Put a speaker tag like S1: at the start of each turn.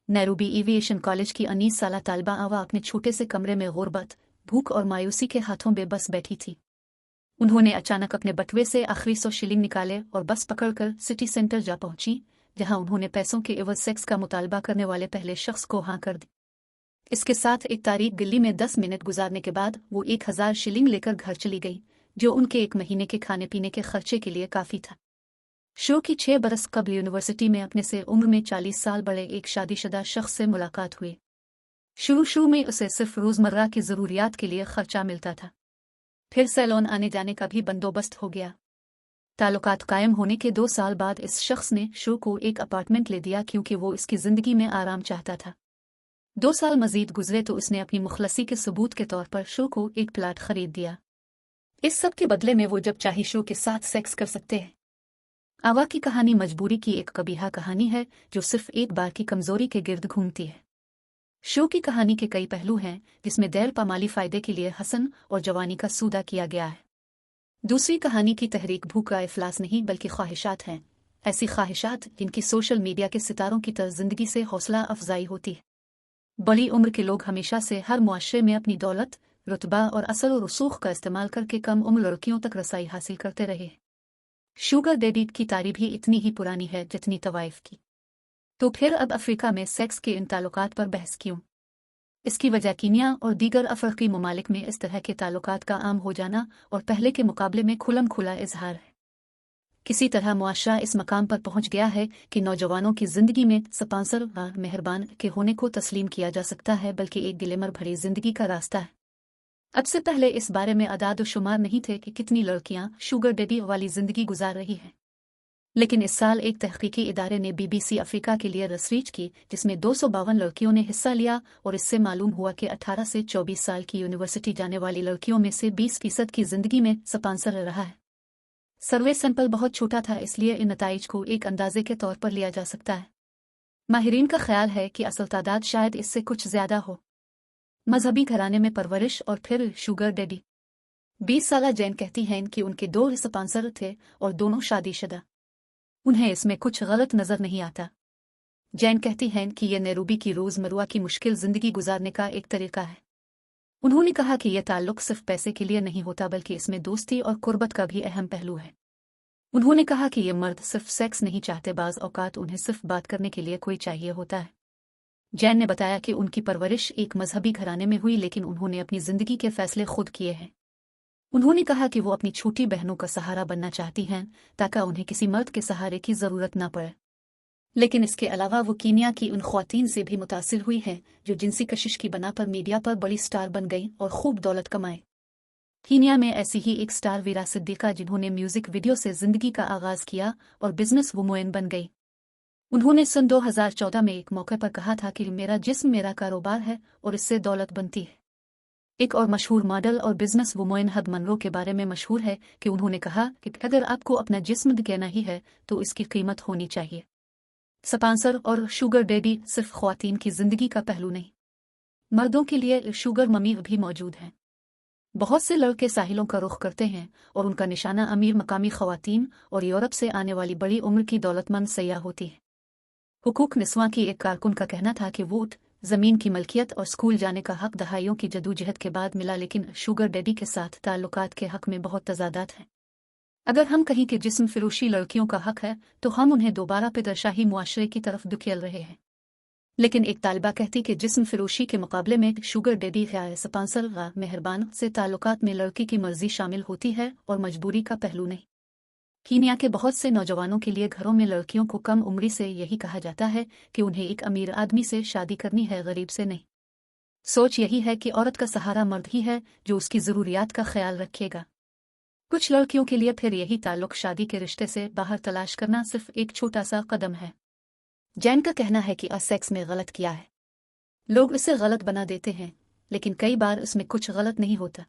S1: Nairobi aviation college की 19 साला तालिबा आवा अपने छोटे से कमरे में गुर्बत, भूख और मायूसी के हाथों बेबस बैठी थी। उन्होंने अचानक अपने बटुए से आखिरी 100 शिलिंग निकाले और बस पकड़कर सिटी सेंटर जा पहुंची, जहां उन्होंने पैसों के एवज सेक्स का मुतालबा करने वाले पहले शख्स को हाँ कर दी। इसके साथ एक तारीख दिल्ली में 10 मिनट गुजारने के बाद वो 1000 शिलिंग लेकर घर चली गई, जो उनके एक महीने के खाने पीने के खर्चे के लिए काफी था। शो की 6 बरस कबल यूनिवर्सिटी में अपने से उम्र में 40 साल बड़े एक शादीशुदा शख्स से मुलाकात हुई। शुरू में उसे सिर्फ रोजमर्रा की जरूरियात के लिए खर्चा मिलता था, फिर सैलून आने जाने का भी बंदोबस्त हो गया। ताल्लुकात कायम होने के 2 साल बाद इस शख्स ने शो को एक अपार्टमेंट ले दिया क्योंकि वो इसकी जिंदगी में आराम चाहता था। 2 साल मजीद गुजरे तो उसने अपनी मुखलसी के सबूत के तौर पर शो को एक प्लाट खरीद दिया। इस सब के बदले में वो जब चाहे शो के साथ सेक्स कर सकते हैं। आवा की कहानी मजबूरी की एक कबीहा कहानी है जो सिर्फ एक बार की कमजोरी के गिर्द घूमती है। शो की कहानी के कई पहलू हैं, जिसमें दैर पामाली फायदे के लिए हसन और जवानी का सौदा किया गया है। दूसरी कहानी की तहरीक भूख का इफलास नहीं बल्कि ख्वाहिशात हैं, ऐसी ख्वाहिशात जिनकी सोशल मीडिया के सितारों की तरह जिंदगी से हौसला अफजाई होती है। बड़ी उम्र के लोग हमेशा से हर मुआशरे में अपनी दौलत, रुतबा और असर और रसूख का इस्तेमाल करके कम उम्र लड़कियों तक रसाई हासिल करते रहे। शुगर डैडी की तारीफ भी इतनी ही पुरानी है जितनी तवाइफ की। तो फिर अब अफ्रीका में सेक्स के इन ताल्लुकात पर बहस क्यों? इसकी वजह कीनिया और दीगर अफ्रीकी ममालिक में इस तरह के ताल्लुकात का आम हो जाना और पहले के मुकाबले में खुलम खुला इजहार है। किसी तरह मुआशरा इस मकाम पर पहुंच गया है कि नौजवानों की जिंदगी में स्पॉन्सर व मेहरबान के होने को तस्लीम किया जा सकता है, बल्कि एक गिलेमर भरी जिंदगी का रास्ता है। अब से पहले इस बारे में अदाद शुमार नहीं थे कि कितनी लड़कियां शुगर डैडी वाली जिंदगी गुजार रही हैं। लेकिन इस साल एक तहकीकी इदारे ने BBC अफ्रीका के लिए रिसर्च की, जिसमें 252 लड़कियों ने हिस्सा लिया और इससे मालूम हुआ कि 18 से 24 साल की यूनिवर्सिटी जाने वाली लड़कियों में से 20% की जिंदगी में स्पॉन्सर रहा है। सर्वे सैंपल बहुत छोटा था, इसलिए इन नताइज को एक अंदाजे के तौर पर लिया जा सकता है। माहिरीन का ख्याल है कि असल तादाद शायद इससे कुछ ज्यादा हो। मजहबी घराने में परवरिश और फिर शुगर डैडी। 20 साला जैन कहती हैं कि उनके 2 स्पॉन्सर थे और दोनों शादीशुदा। उन्हें इसमें कुछ गलत नजर नहीं आता। जैन कहती हैं कि यह नैरोबी की रोजमर्रा की मुश्किल जिंदगी गुजारने का एक तरीका है। उन्होंने कहा कि यह ताल्लुक सिर्फ पैसे के लिए नहीं होता, बल्कि इसमें दोस्ती और कुर्बत का भी अहम पहलू है। उन्होंने कहा कि ये मर्द सिर्फ सेक्स नहीं चाहते, बाज औकात उन्हें सिर्फ बात करने के लिए कोई चाहिए होता है। जैन ने बताया कि उनकी परवरिश एक मजहबी घराने में हुई, लेकिन उन्होंने अपनी जिंदगी के फैसले खुद किए हैं। उन्होंने कहा कि वो अपनी छोटी बहनों का सहारा बनना चाहती हैं ताकि उन्हें किसी मर्द के सहारे की जरूरत न पड़े। लेकिन इसके अलावा वो कीनिया की उन ख्वातीन से भी मुतासिर हुई हैं जो जिनसी कशिश की बना पर मीडिया पर बड़ी स्टार बन गई और खूब दौलत कमाए। कीनिया में ऐसी ही एक स्टार वीरा सिद्दीका, जिन्होंने म्यूजिक वीडियो से जिंदगी का आगाज किया और बिजनेस वुमेन बन गई। उन्होंने सन 2014 में एक मौके पर कहा था कि मेरा जिस्म मेरा कारोबार है और इससे दौलत बनती है। एक और मशहूर मॉडल और बिजनेस वुमेन हद मनरो के बारे में मशहूर है कि उन्होंने कहा कि अगर आपको अपना जिस्म कहना ही है तो इसकी कीमत होनी चाहिए। स्पॉन्सर और शुगर डैडी सिर्फ ख्वातीन की जिंदगी का पहलू नहीं, मर्दों के लिए शुगर मम्मी भी मौजूद हैं। बहुत से लड़के साहिलों का रुख करते हैं और उनका निशाना अमीर मकामी ख्वातीन और यूरोप से आने वाली बड़ी उम्र की दौलतमंद सयाह होती है। हुकूक निस्वां की एक कारकुन का कहना था कि वोट, जमीन की मलकियत और स्कूल जाने का हक दहाइयों की जदोजहद के बाद मिला, लेकिन शुगर डैडी के साथ ताल्लुकात के हक में बहुत तजादात हैं। अगर हम कहीं कि जिस्म फिरोशी लड़कियों का हक है तो हम उन्हें दोबारा पिदरशाही मुआशरे की तरफ धकेल रहे हैं। लेकिन एक तालिबा कहती कि जिस्म फिरोशी के मुकाबले में शुगर डैडी या स्पॉन्सर व मेहरबान से ताल्लुकात में लड़की की मर्जी शामिल होती है और मजबूरी का पहलू नहीं। कीनिया के बहुत से नौजवानों के लिए घरों में लड़कियों को कम उम्री से यही कहा जाता है कि उन्हें एक अमीर आदमी से शादी करनी है, गरीब से नहीं। सोच यही है कि औरत का सहारा मर्द ही है जो उसकी ज़रूरियात का ख्याल रखेगा। कुछ लड़कियों के लिए फिर यही ताल्लुक शादी के रिश्ते से बाहर तलाश करना सिर्फ एक छोटा सा कदम है। जैन का कहना है कि सेक्स में गलत किया है, लोग इसे गलत बना देते हैं, लेकिन कई बार इसमें कुछ गलत नहीं होता।